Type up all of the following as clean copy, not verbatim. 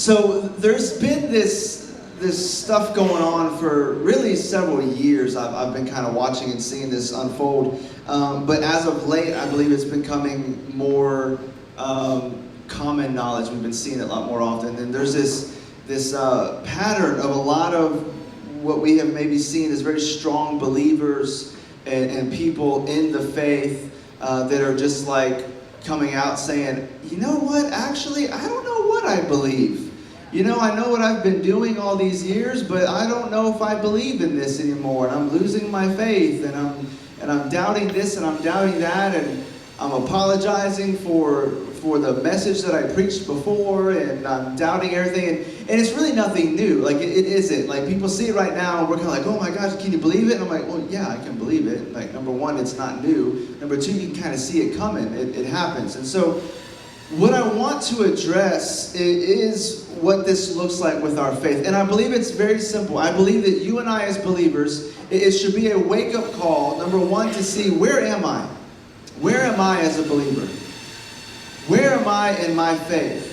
So there's been this stuff going on for really several years. I've been kind of watching and seeing this unfold. But as of late, I believe it's becoming more common knowledge. We've been seeing it a lot more often. And there's this pattern of a lot of what we have maybe seen as very strong believers and people in the faith that are just like coming out saying, you know what, actually, I don't know what I believe. You know, I know what I've been doing all these years, but I don't know if I believe in this anymore. And I'm losing my faith, and I'm doubting this, and I'm doubting that, and I'm apologizing for the message that I preached before, and I'm doubting everything. And it's really nothing new. Like, it isn't. Like, people see it right now, and we're kind of like, oh my gosh, can you believe it? And I'm like, well, yeah, I can believe it. Like, number one, it's not new. Number two, you can kind of see it coming. It happens. And so what I want to address is what this looks like with our faith. And I believe it's very simple. I believe that you and I as believers, it should be a wake-up call, number one, to see, where am I? Where am I as a believer? Where am I in my faith?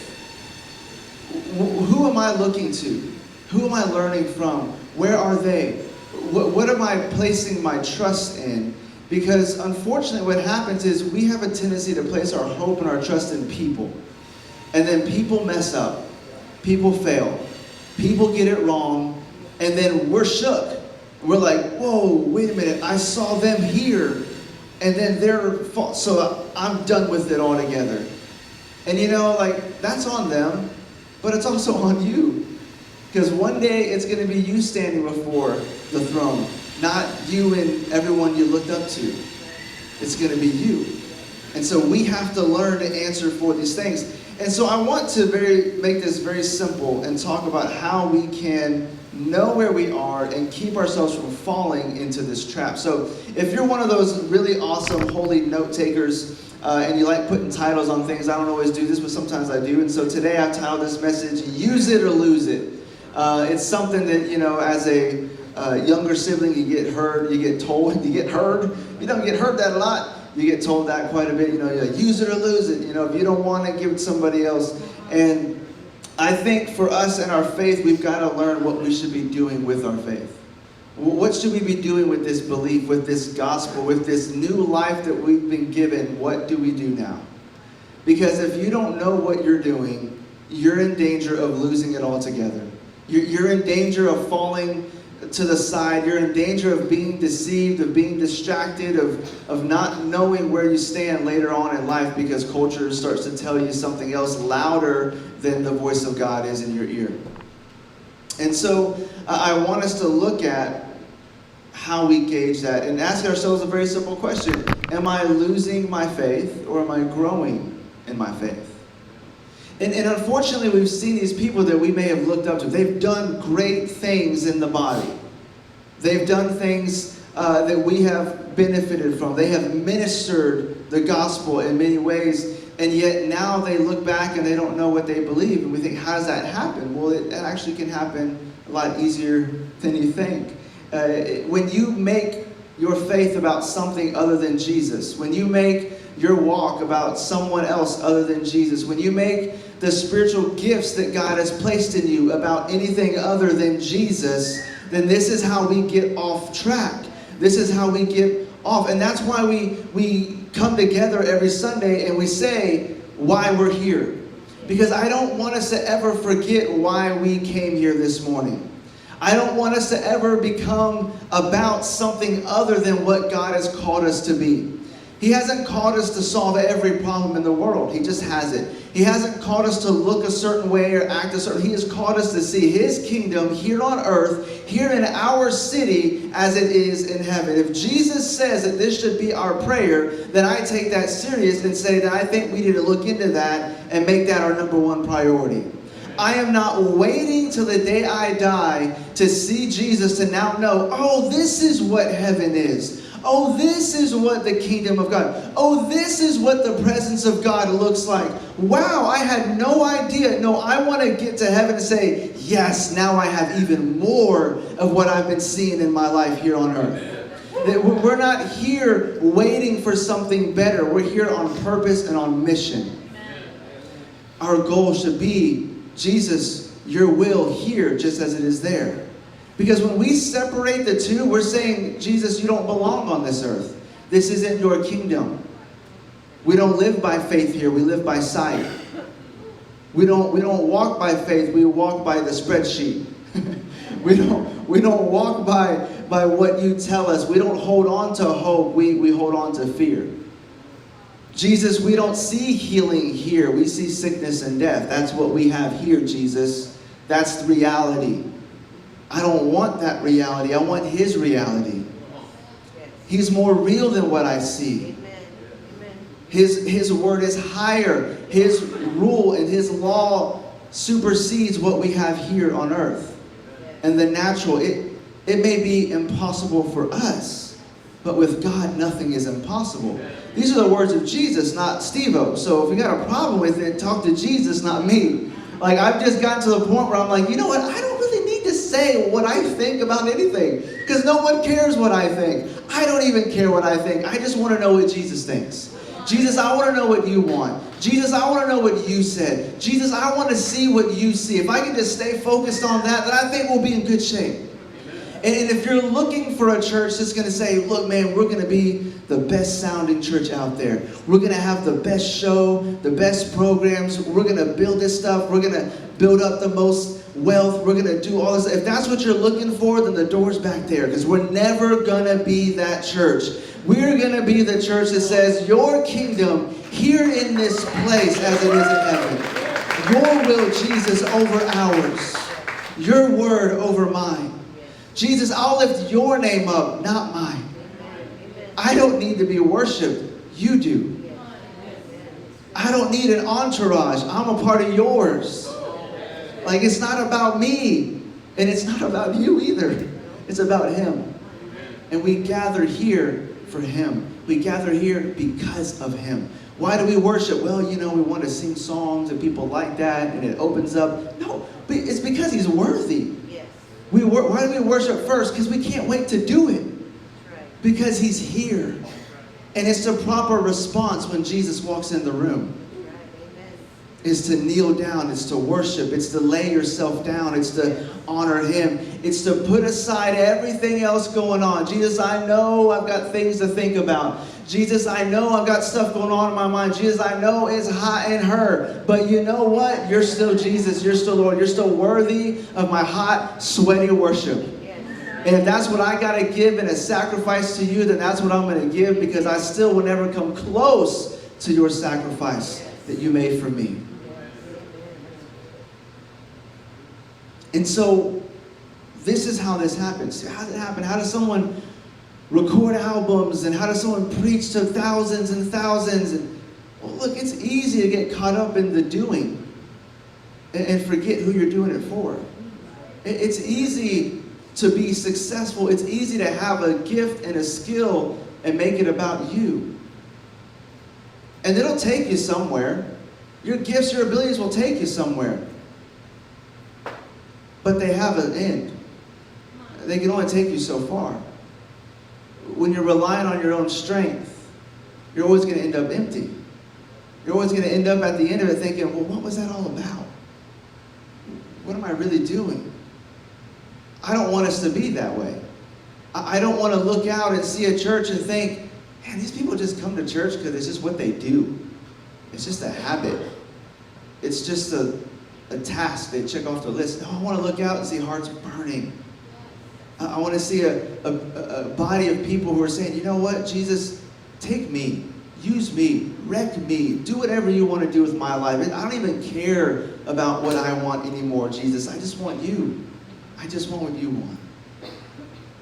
Who am I looking to? Who am I learning from? Where are they? What am I placing my trust in? Because unfortunately what happens is we have a tendency to place our hope and our trust in people. And then people mess up. People fail. People get it wrong. And then we're shook. We're like, whoa, wait a minute. I saw them here. And then they're false. So I'm done with it altogether. And you know, like, that's on them. But it's also on you. Because one day it's going to be you standing before the throne. Not you and everyone you looked up to. It's going to be you. And so we have to learn to answer for these things. And so I want to make this very simple and talk about how we can know where we are and keep ourselves from falling into this trap. So if you're one of those really awesome holy note takers and you like putting titles on things, I don't always do this, but sometimes I do. And so today I've titled this message, Use It or Lose It. It's something that, you know, as a younger sibling, you get heard, you get told, you get heard. You don't get heard that a lot. You get told that quite a bit. You know, you're like, use it or lose it. You know, if you don't want it, give it to somebody else. And I think for us in our faith, we've got to learn what we should be doing with our faith. What should we be doing with this belief, with this gospel, with this new life that we've been given? What do we do now? Because if you don't know what you're doing, you're in danger of losing it altogether. You're in danger of falling to the side. You're in danger of being deceived, of being distracted, of not knowing where you stand later on in life because culture starts to tell you something else louder than the voice of God is in your ear. And so I want us to look at how we gauge that and ask ourselves a very simple question. Am I losing my faith or am I growing in my faith? And unfortunately, we've seen these people that we may have looked up to. They've done great things in the body. They've done things that we have benefited from. They have ministered the gospel in many ways. And yet now they look back and they don't know what they believe. And we think, how does that happen? Well, it actually can happen a lot easier than you think. When you make your faith about something other than Jesus, when you make your walk about someone else other than Jesus, when you make the spiritual gifts that God has placed in you about anything other than Jesus, then this is how we get off track. This is how we get off. And that's why we come together every Sunday and we say why we're here. Because I don't want us to ever forget why we came here this morning. I don't want us to ever become about something other than what God has called us to be. He hasn't called us to solve every problem in the world. He just hasn't. He hasn't called us to look a certain way or act a certain way. He has called us to see His kingdom here on earth, here in our city, as it is in heaven. If Jesus says that this should be our prayer, then I take that serious and say that I think we need to look into that and make that our number one priority. I am not waiting till the day I die to see Jesus to now know, oh, this is what heaven is. Oh, this is what the kingdom of God. Oh, this is what the presence of God looks like. Wow, I had no idea. No, I want to get to heaven and say, yes, now I have even more of what I've been seeing in my life here on earth. We're not here waiting for something better. We're here on purpose and on mission. Our goal should be Jesus, your will here just as it is there. Because when we separate the two, we're saying, Jesus, you don't belong on this earth. This isn't your kingdom. We don't live by faith here, we live by sight. We don't walk by faith, we walk by the spreadsheet. we don't walk by what you tell us. We don't hold on to hope, we hold on to fear. Jesus, we don't see healing here. We see sickness and death. That's what we have here, Jesus. That's the reality. I don't want that reality. I want his reality. He's more real than what I see. His word is higher. His rule and his law supersedes what we have here on earth. And the natural, it may be impossible for us, but with God, nothing is impossible. These are the words of Jesus, not Steveo. So if you got a problem with it, talk to Jesus, not me. Like, I've just gotten to the point where I'm like, you know what? I don't really need to say what I think about anything, because no one cares what I think. I don't even care what I think. I just want to know what Jesus thinks. Jesus, I want to know what you want. Jesus, I want to know what you said. Jesus, I want to see what you see. If I can just stay focused on that, then I think we'll be in good shape. And if you're looking for a church that's going to say, look, man, we're going to be the best sounding church out there. We're going to have the best show, the best programs. We're going to build this stuff. We're going to build up the most wealth. We're going to do all this. If that's what you're looking for, then the door's back there, because we're never going to be that church. We're going to be the church that says, your kingdom here in this place as it is in heaven. Your will, Jesus, over ours. Your word over mine. Jesus, I'll lift your name up, not mine. I don't need to be worshipped. You do. I don't need an entourage. I'm a part of yours. Like, it's not about me. And it's not about you either. It's about him. And we gather here for him. We gather here because of him. Why do we worship? Well, we want to sing songs and people like that, and it opens up. No, but it's because he's worthy. Why do we worship first? Because we can't wait to do it. Because he's here. And it's the proper response when Jesus walks in the room. Is to kneel down. It's to worship. It's to lay yourself down. It's to honor him. It's to put aside everything else going on. Jesus, I know I've got things to think about. Jesus, I know I've got stuff going on in my mind. Jesus, I know it's hot in her. But you know what? You're still Jesus. You're still Lord. You're still worthy of my hot, sweaty worship. And if that's what I got to give in a sacrifice to you, then that's what I'm going to give, because I still will never come close to your sacrifice that you made for me. And so, this is how this happens. How does it happen? How does someone record albums, and how does someone preach to thousands and thousands? And, well, look, it's easy to get caught up in the doing and forget who you're doing it for. It's easy to be successful. It's easy to have a gift and a skill and make it about you. And it'll take you somewhere. Your gifts, your abilities will take you somewhere. But they have an end. They can only take you so far. When you're relying on your own strength, you're always going to end up empty. You're always going to end up at the end of it thinking, well, what was that all about? What am I really doing? I don't want us to be that way. I don't want to look out and see a church and think, man, these people just come to church because it's just what they do. It's just a habit. It's just a task they check off the list. No, I want to look out and see hearts burning. I want to see a body of people who are saying, you know what, Jesus, take me, use me, wreck me, do whatever you want to do with my life. I don't even care about what I want anymore, Jesus. I just want you. I just want what you want.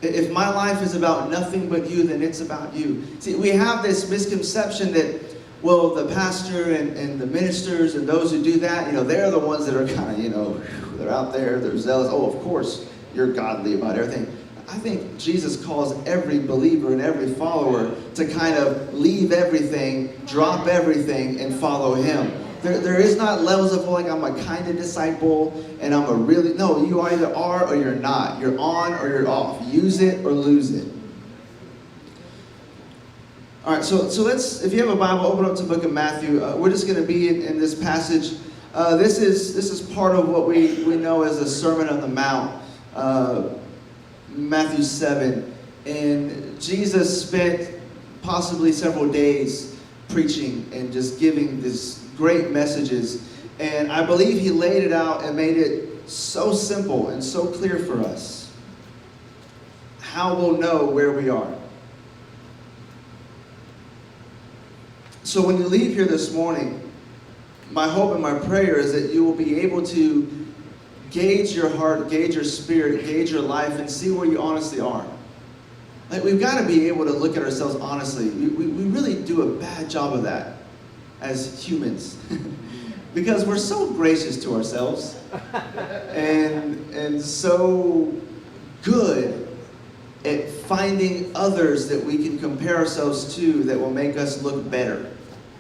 If my life is about nothing but you, then it's about you. See, we have this misconception that, well, the pastor and the ministers and those who do that, they're the ones that are kind of, they're out there, they're zealous. Oh, of course, you're godly about everything. I think Jesus calls every believer and every follower to kind of leave everything, drop everything, and follow him. There is not levels of, like, I'm a kind of disciple, and I'm a really, no, you either are or you're not. You're on or you're off. Use it or lose it. All right, so let's, if you have a Bible, open up to the book of Matthew. We're just going to be in this passage. This is part of what we know as the Sermon on the Mount, Matthew 7. And Jesus spent possibly several days preaching and just giving these great messages. And I believe he laid it out and made it so simple and so clear for us how we'll know where we are. So when you leave here this morning, my hope and my prayer is that you will be able to gauge your heart, gauge your spirit, gauge your life, and see where you honestly are. Like, we've got to be able to look at ourselves honestly. We really do a bad job of that as humans. Because we're so gracious to ourselves and so good at finding others that we can compare ourselves to that will make us look better,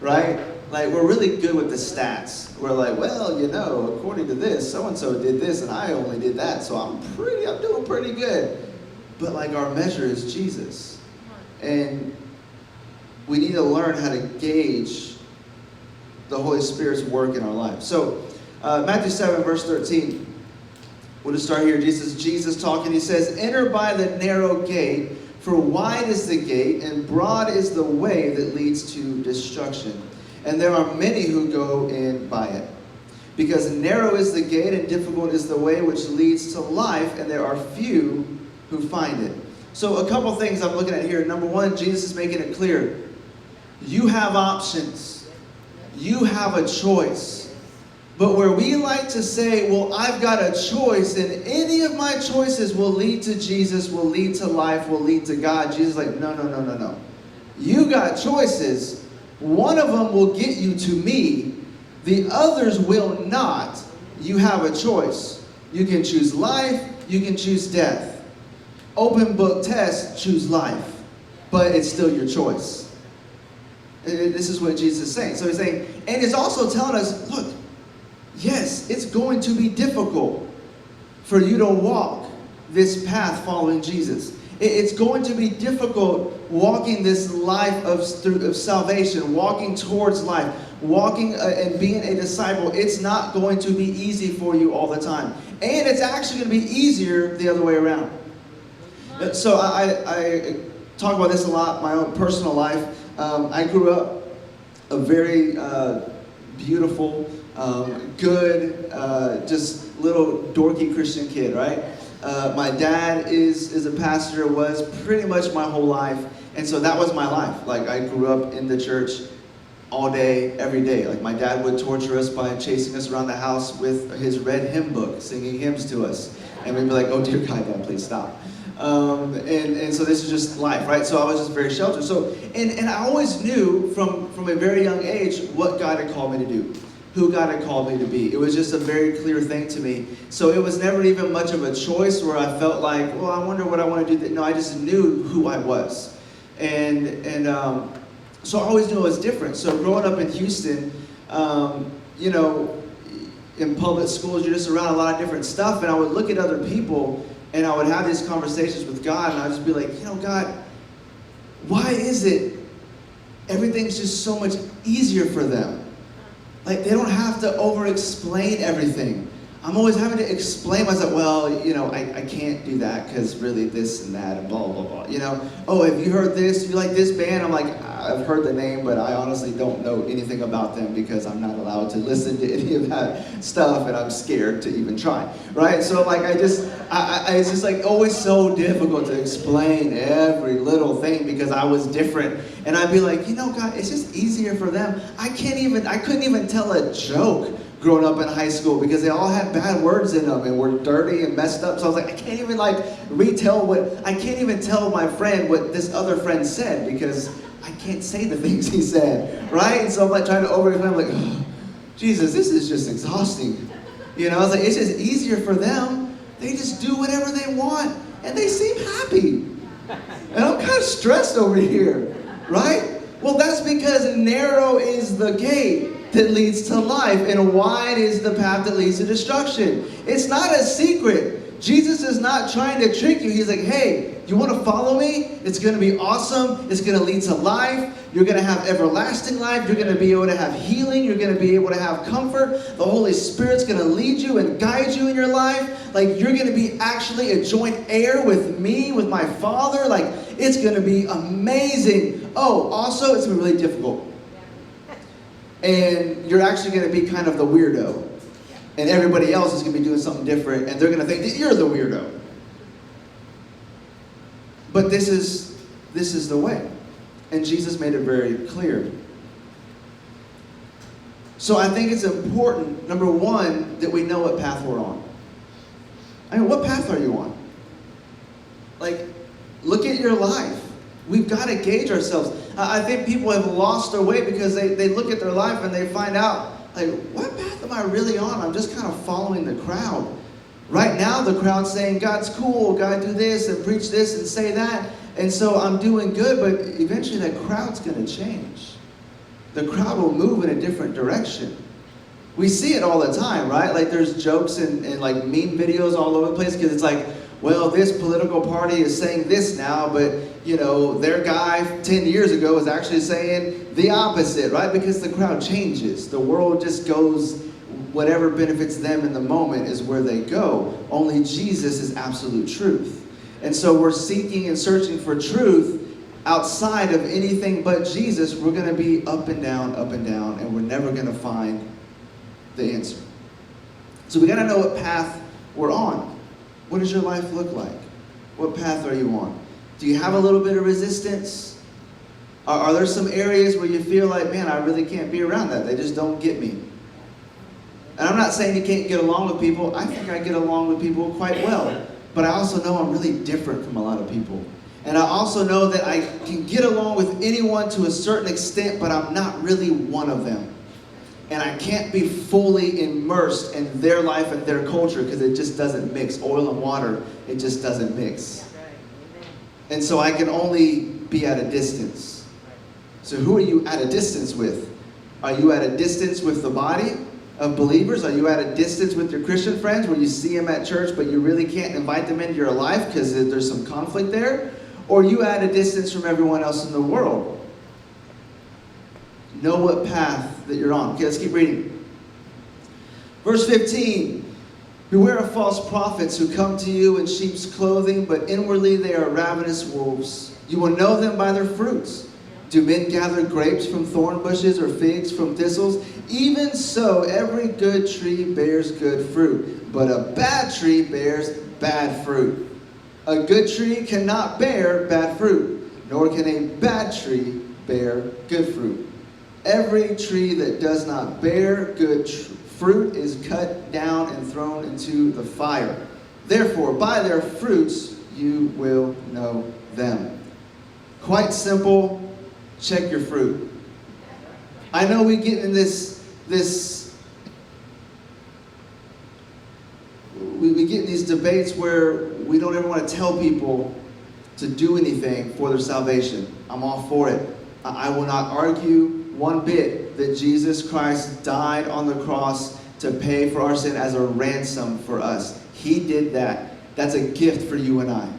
right? Like, we're really good with the stats. We're like, well, you know, according to this, so-and-so did this and I only did that, so I'm doing pretty good. But like, our measure is Jesus. And we need to learn how to gauge the Holy Spirit's work in our life. So, Matthew 7, verse 13. We'll just start here. Jesus talking. He says, "Enter by the narrow gate, for wide is the gate, and broad is the way that leads to destruction. And there are many who go in by it. Because narrow is the gate, and difficult is the way which leads to life, and there are few who find it." So a couple things I'm looking at here. Number one, Jesus is making it clear. You have options. You have a choice. But where we like to say, well, I've got a choice, and any of my choices will lead to Jesus, will lead to life, will lead to God. Jesus is like, no. You got choices. One of them will get you to me. The others will not. You have a choice. You can choose life. You can choose death. Open book test, choose life. But it's still your choice. This is what Jesus is saying. So he's saying, and he's also telling us, look, yes, it's going to be difficult for you to walk this path following Jesus. It's going to be difficult walking this life of salvation, walking towards life, walking and being a disciple. It's not going to be easy for you all the time. And it's actually going to be easier the other way around. So I talk about this a lot, my own personal life. I grew up a very beautiful, good, just little dorky Christian kid, right? My dad is a pastor, was pretty much my whole life, and so that was my life. Like, I grew up in the church all day, every day. Like, my dad would torture us by chasing us around the house with his red hymn book, singing hymns to us, and we'd be like, "Oh dear God, Dad, please stop." And so this is just life, right? So I was just very sheltered. So, and I always knew from a very young age what God had called me to do, who God had called me to be. It was just a very clear thing to me. So it was never even much of a choice where I felt like, well, I wonder what I want to do. No, I just knew who I was. And so I always knew I was different. So growing up in Houston, you know, in public schools, you're just around a lot of different stuff. And I would look at other people and I would have these conversations with God, and I'd just be like, you know, God, why is it everything's just so much easier for them? Like, they don't have to over-explain everything. I'm always having to explain myself. Well, you know, I can't do that because really this and that and blah, blah, blah. You know, oh, have you heard this? You like this band? I'm like, I've heard the name, but I honestly don't know anything about them because I'm not allowed to listen to any of that stuff, and I'm scared to even try, right? So, like, it's just like always so difficult to explain every little thing because I was different. And I'd be like, you know, God, it's just easier for them. I couldn't even tell a joke growing up in high school because they all had bad words in them and were dirty and messed up. So I was like, I can't even tell my friend what this other friend said because I can't say the things he said, right? And so I'm like trying to overexplain. I'm like, oh, Jesus, this is just exhausting. You know, I was like, it's just easier for them. They just do whatever they want and they seem happy. And I'm kind of stressed over here, right? Well, that's because narrow is the gate that leads to life, and wide is the path that leads to destruction. It's not a secret. Jesus is not trying to trick you. He's like, hey, you want to follow me? It's going to be awesome. It's going to lead to life. You're going to have everlasting life. You're going to be able to have healing. You're going to be able to have comfort. The Holy Spirit's going to lead you and guide you in your life. Like, you're going to be actually a joint heir with me, with my Father. Like, it's going to be amazing. Oh, also, it's going to be really difficult. And you're actually going to be kind of the weirdo. And everybody else is going to be doing something different. And they're going to think that you're the weirdo. But this is the way. And Jesus made it very clear. So I think it's important, number one, that we know what path we're on. I mean, what path are you on? Like, look at your life. We've got to gauge ourselves. I think people have lost their way because they look at their life and they find out, like, what path am I really on? I'm just kind of following the crowd. Right now, the crowd's saying, God's cool, God do this and preach this and say that. And so I'm doing good, but eventually that crowd's going to change. The crowd will move in a different direction. We see it all the time, right? Like, there's jokes and like meme videos all over the place because it's like, well, this political party is saying this now, but, you know, their guy 10 years ago was actually saying the opposite, right? Because the crowd changes. The world just goes, whatever benefits them in the moment is where they go. Only Jesus is absolute truth. And so we're seeking and searching for truth outside of anything but Jesus. We're going to be up and down, and we're never going to find the answer. So we got to know what path we're on. What does your life look like? What path are you on? Do you have a little bit of resistance? Are there some areas where you feel like, man, I really can't be around that. They just don't get me. And I'm not saying you can't get along with people. I think I get along with people quite well. But I also know I'm really different from a lot of people. And I also know that I can get along with anyone to a certain extent, but I'm not really one of them. And I can't be fully immersed in their life and their culture because it just doesn't mix. Oil and water, it just doesn't mix. And so I can only be at a distance. So who are you at a distance with? Are you at a distance with the body of believers? Are you at a distance with your Christian friends where you see them at church but you really can't invite them into your life because there's some conflict there? Or are you at a distance from everyone else in the world? Know what path that you're on. Okay, let's keep reading. Verse 15. Beware of false prophets who come to you in sheep's clothing, but inwardly they are ravenous wolves. You will know them by their fruits. Do men gather grapes from thorn bushes or figs from thistles? Even so, every good tree bears good fruit, but a bad tree bears bad fruit. A good tree cannot bear bad fruit, nor can a bad tree bear good fruit. Every tree that does not bear good fruit is cut down and thrown into the fire. Therefore, by their fruits you will know them. Quite simple. Check your fruit. I know we get in we get in these debates where we don't ever want to tell people to do anything for their salvation. I'm all for it. I will not argue one bit that Jesus Christ died on the cross to pay for our sin as a ransom for us. He did that. That's a gift for you and I.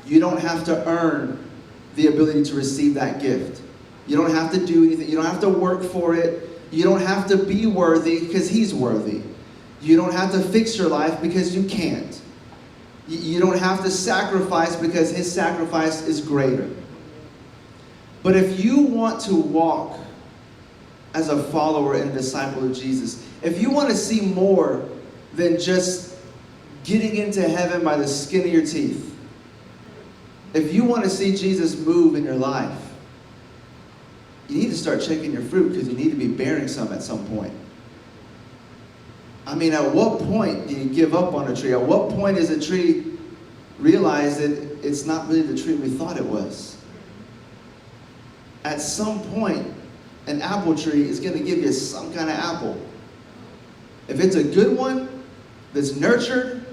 You don't have to earn the ability to receive that gift. You don't have to do anything. You don't have to work for it. You don't have to be worthy because He's worthy. You don't have to fix your life because you can't. You don't have to sacrifice because His sacrifice is greater. But if you want to walk as a follower and a disciple of Jesus, if you want to see more than just getting into heaven by the skin of your teeth, if you want to see Jesus move in your life, you need to start checking your fruit because you need to be bearing some at some point. I mean, at what point do you give up on a tree? At what point does a tree realize that it's not really the tree we thought it was? At some point, an apple tree is going to give you some kind of apple. If it's a good one, that's nurtured,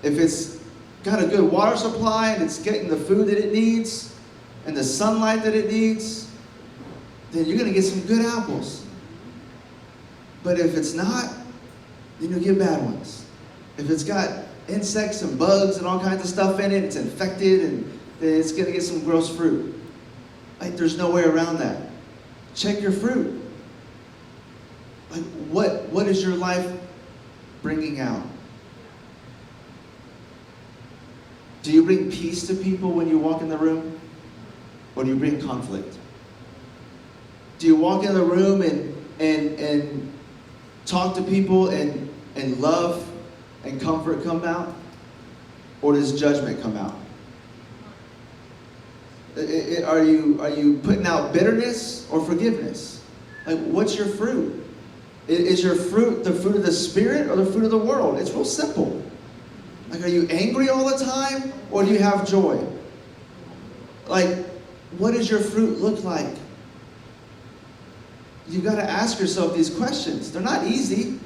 if it's got a good water supply and it's getting the food that it needs and the sunlight that it needs, then you're going to get some good apples. But if it's not, then you'll get bad ones. If it's got insects and bugs and all kinds of stuff in it, it's infected, and then it's going to get some gross fruit. Like, there's no way around that. Check your fruit. Like, what is your life bringing out? Do you bring peace to people when you walk in the room? Or do you bring conflict? Do you walk in the room and talk to people and love and comfort come out? Or does judgment come out? Are you putting out bitterness or forgiveness? Like, what's your fruit? Is your fruit the fruit of the Spirit or the fruit of the world? It's real simple. Like, are you angry all the time or do you have joy? Like, what does your fruit look like? You got to ask yourself these questions. They're not easy.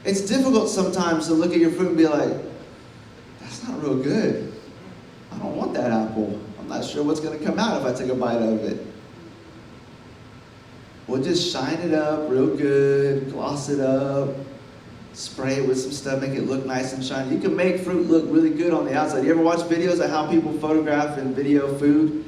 It's difficult sometimes to look at your fruit and be like, that's not real good. I don't want that apple. I'm not sure what's going to come out if I take a bite of it. We'll just shine it up real good, gloss it up, spray it with some stuff, make it look nice and shiny. You can make fruit look really good on the outside. You ever watch videos of how people photograph and video food?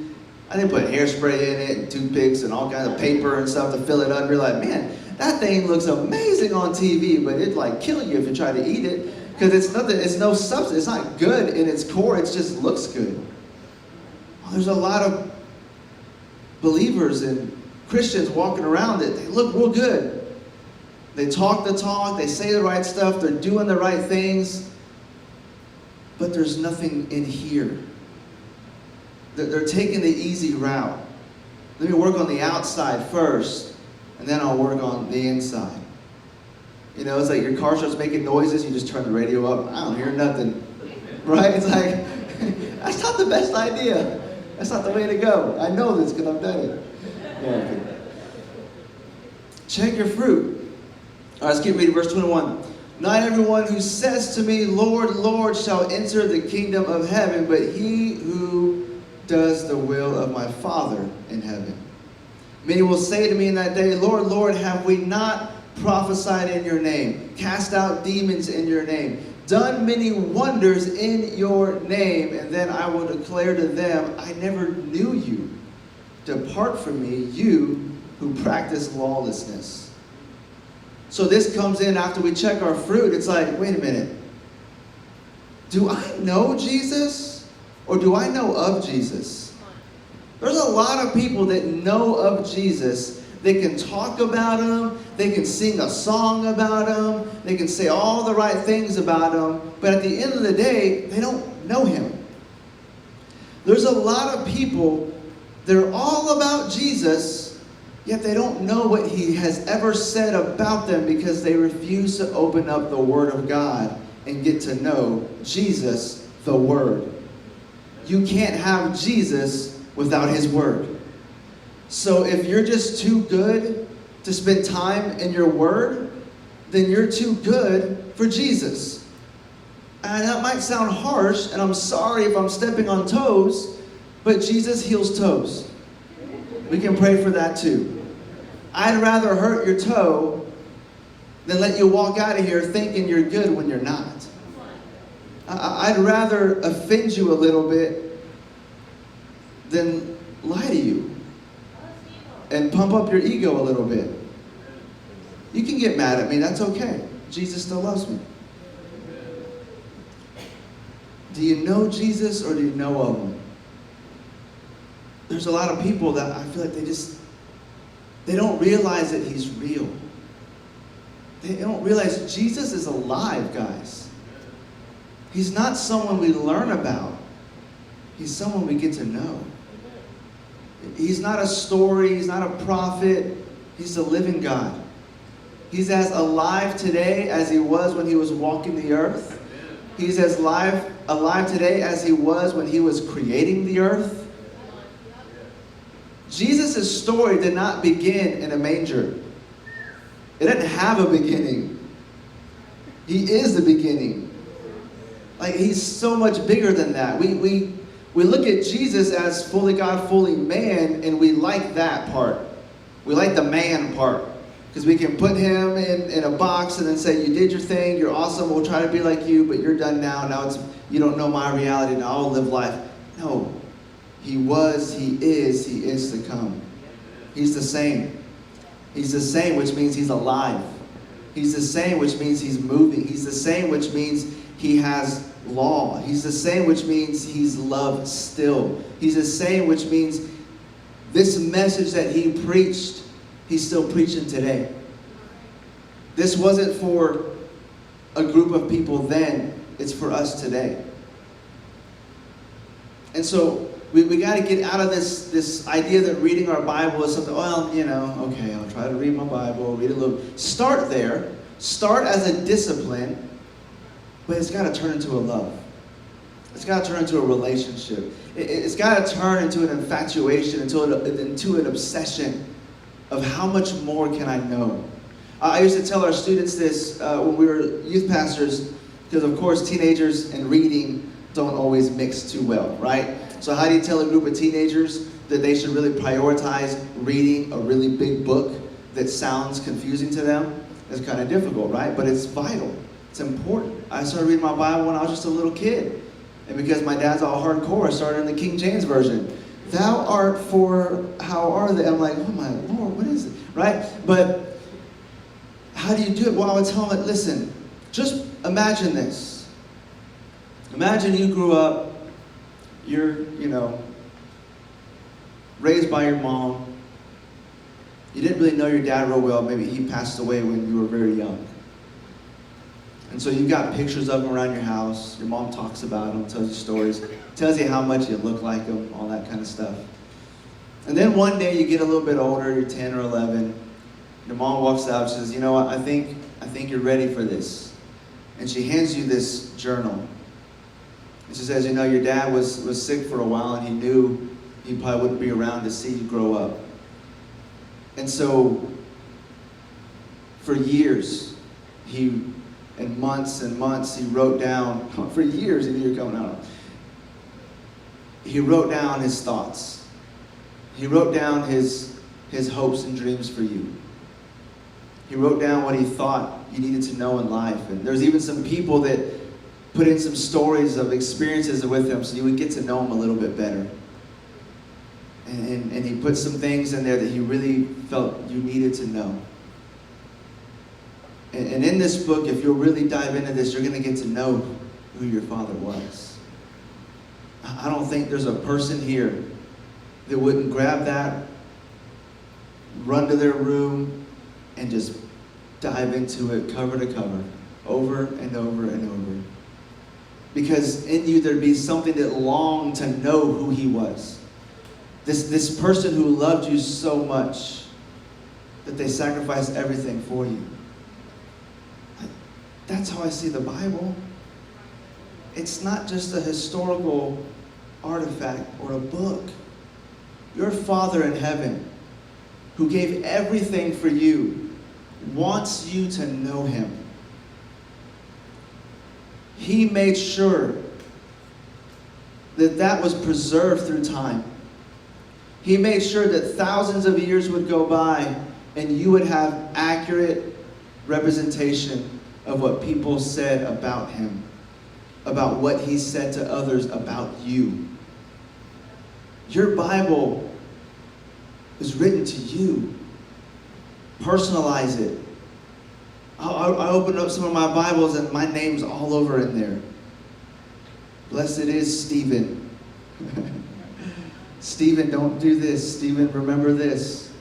They put hairspray in it and toothpicks and all kinds of paper and stuff to fill it up. You're like, man, that thing looks amazing on TV, but it'd like kill you if you try to eat it because it's no substance. It's not good in its core. It just looks good. Well, there's a lot of believers and Christians walking around that they look real good. They talk the talk. They say the right stuff. They're doing the right things, but there's nothing in here. They're taking the easy route. Let me work on the outside first, and then I'll work on the inside. You know, it's like your car starts making noises, you just turn the radio up. I don't hear nothing. Right? It's like, that's not the best idea. That's not the way to go. I know this because I've done it. Yeah, okay. Check your fruit. All right, let's keep reading verse 21. Not everyone who says to me, Lord, Lord, shall enter the kingdom of heaven, but he who does the will of my Father in heaven. Many will say to me in that day, Lord, Lord, have we not prophesied in your name, cast out demons in your name, done many wonders in your name? And then I will declare to them, I never knew you. Depart from me, you who practice lawlessness. So this comes in after we check our fruit. It's like, wait a minute. Do I know Jesus? Or do I know of Jesus? There's a lot of people that know of Jesus. They can talk about him. They can sing a song about him. They can say all the right things about him. But at the end of the day, they don't know him. There's a lot of people, they're all about Jesus, yet they don't know what he has ever said about them because they refuse to open up the Word of God and get to know Jesus, the Word. You can't have Jesus without his Word. So if you're just too good to spend time in your Word, then you're too good for Jesus. And that might sound harsh, and I'm sorry if I'm stepping on toes, but Jesus heals toes. We can pray for that too. I'd rather hurt your toe than let you walk out of here thinking you're good when you're not. I'd rather offend you a little bit than lie to you and pump up your ego a little bit. You can get mad at me, that's okay. Jesus still loves me. Do you know Jesus or do you know of him? There's a lot of people that I feel like they don't realize that he's real. They don't realize Jesus is alive, guys. He's not someone we learn about. He's someone we get to know. He's not a story. He's not a prophet. He's the living God. He's as alive today as he was when he was walking the earth. He's as alive today as he was when he was creating the earth. Jesus' story did not begin in a manger. It didn't have a beginning. He is the beginning. Like, he's so much bigger than that. We look at Jesus as fully God, fully man, and we like that part. We like the man part. Because we can put him in a box and then say, you did your thing, you're awesome, we'll try to be like you, but you're done now. Now you don't know my reality, now I'll live life. No. He was, he is to come. He's the same. He's the same, which means he's alive. He's the same, which means he's moving. He's the same, which means he has law. He's the same, which means he's love still. He's the same, which means this message that he preached, he's still preaching today. This wasn't for a group of people then. It's for us today. And so we got to get out of this idea that reading our Bible is something, well, okay, I'll try to read my Bible, read a little. Start there. Start as a discipline, but it's got to turn into a love. It's got to turn into a relationship. It's got to turn into an infatuation, into an obsession of how much more can I know. I used to tell our students this when we were youth pastors, because of course teenagers and reading don't always mix too well, right? So how do you tell a group of teenagers that they should really prioritize reading a really big book that sounds confusing to them? It's kind of difficult, right? But it's vital. It's important. I started reading my Bible when I was just a little kid. And because my dad's all hardcore, I started in the King James Version. Thou art for, how are they? I'm like, oh my Lord, what is it? Right? But how do you do it? Well, I would tell them, listen, just imagine this. Imagine you grew up, you're, raised by your mom. You didn't really know your dad real well. Maybe he passed away when you were very young. And so you've got pictures of him around your house. Your mom talks about him, tells you stories, tells you how much you look like him, all that kind of stuff. And then one day you get a little bit older, you're 10 or 11. Your mom walks out and says, you know what, I think you're ready for this. And she hands you this journal. And she says, your dad was sick for a while and he knew he probably wouldn't be around to see you grow up. And so, for years, and months, he wrote down, for years he knew you were coming out. He wrote down his thoughts. He wrote down his hopes and dreams for you. He wrote down what he thought you needed to know in life. And there's even some people that put in some stories of experiences with him so you would get to know him a little bit better. And he put some things in there that he really felt you needed to know. And in this book, if you'll really dive into this, you're going to get to know who your father was. I don't think there's a person here that wouldn't grab that, run to their room, and just dive into it cover to cover, over and over and over. Because in you there'd be something that longed to know who he was. This person who loved you so much that they sacrificed everything for you. That's how I see the Bible. It's not just a historical artifact or a book. Your Father in heaven, who gave everything for you, wants you to know him. He made sure that was preserved through time. He made sure that thousands of years would go by and you would have accurate representation of what people said about him, about what he said to others about you. Your Bible is written to you. Personalize it. I opened up some of my Bibles and my name's all over in there. Blessed is Stephen. Stephen, don't do this. Stephen, remember this.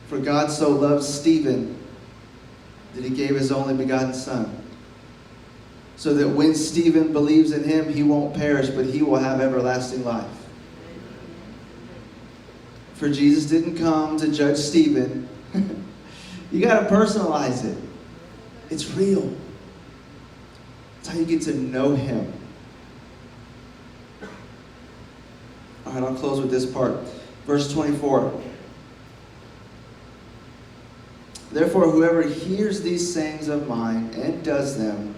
For God so loved Stephen that he gave his only begotten Son, so that when Stephen believes in him, he won't perish, but he will have everlasting life. For Jesus didn't come to judge Stephen. You got to personalize it. It's real. It's how you get to know him. All right, I'll close with this part. Verse 24. Therefore, whoever hears these sayings of mine and does them,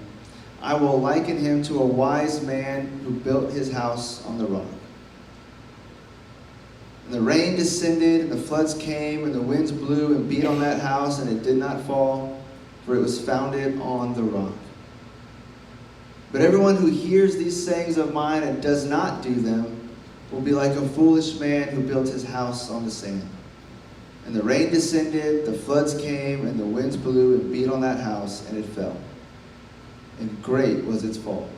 I will liken him to a wise man who built his house on the rock. And the rain descended, and the floods came, and the winds blew and beat on that house, and it did not fall, for it was founded on the rock. But everyone who hears these sayings of mine and does not do them will be like a foolish man who built his house on the sand. And the rain descended, the floods came, and the winds blew and beat on that house, and it fell. And great was its fall.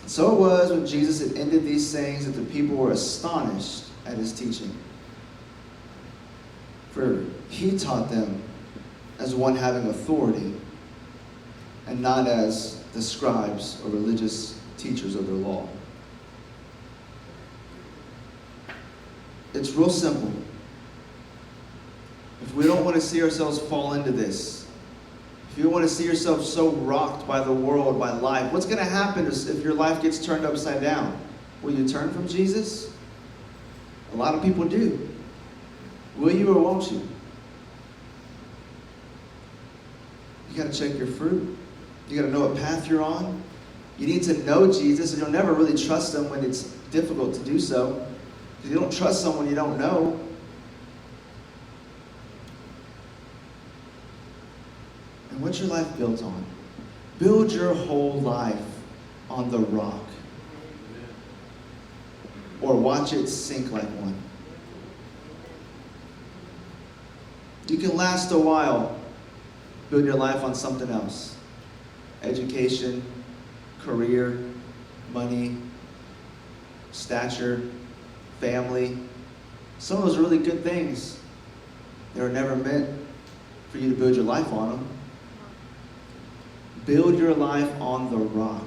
So it was when Jesus had ended these sayings that the people were astonished at his teaching. For he taught them as one having authority, and not as the scribes or religious teachers of their law. It's real simple. If we don't want to see ourselves fall into this, if you want to see yourself so rocked by the world, by life, what's going to happen if your life gets turned upside down? Will you turn from Jesus? A lot of people do. Will you or won't you? You got to check your fruit. You got to know what path you're on. You need to know Jesus, and you'll never really trust him when it's difficult to do so. Because you don't trust someone you don't know. And what's your life built on? Build your whole life on the rock. Or watch it sink like one. You can last a while. Build your life on something else. Education, career, money, stature, family. Some of those are really good things. They were never meant for you to build your life on them. Build your life on the rock.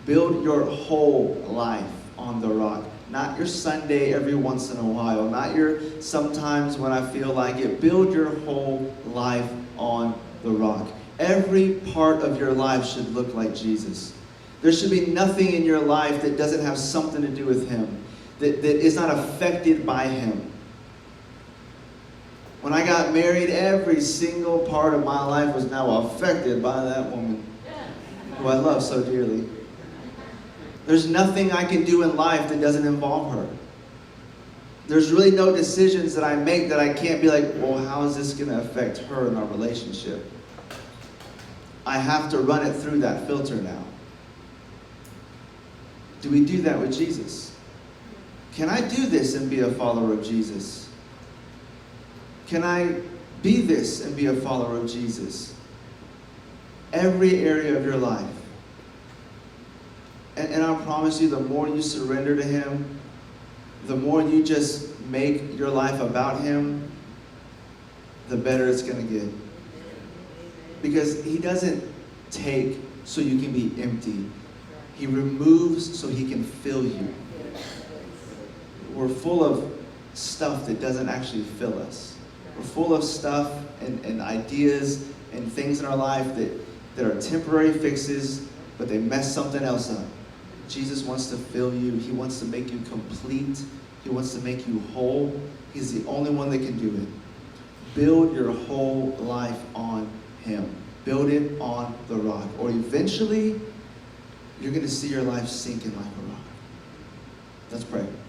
Build your whole life on the rock. Not your Sunday every once in a while. Not your sometimes when I feel like it. Build your whole life on the rock. Every part of your life should look like Jesus. There should be nothing in your life that doesn't have something to do with him, that is not affected by him. When I got married, every single part of my life was now affected by that woman who I love so dearly. There's nothing I can do in life that doesn't involve her. There's really no decisions that I make that I can't be like, well, how is this going to affect her in our relationship? I have to run it through that filter now. Do we do that with Jesus? Can I do this and be a follower of Jesus? Can I be this and be a follower of Jesus? Every area of your life. And I promise you, the more you surrender to him, the more you just make your life about him, the better it's going to get. Because he doesn't take so you can be empty. He removes so he can fill you. We're full of stuff that doesn't actually fill us. We're full of stuff and ideas and things in our life that are temporary fixes, but they mess something else up. Jesus wants to fill you. He wants to make you complete. He wants to make you whole. He's the only one that can do it. Build your whole life on him. Build it on the rock. Or eventually, you're going to see your life sinking like a rock. Let's pray.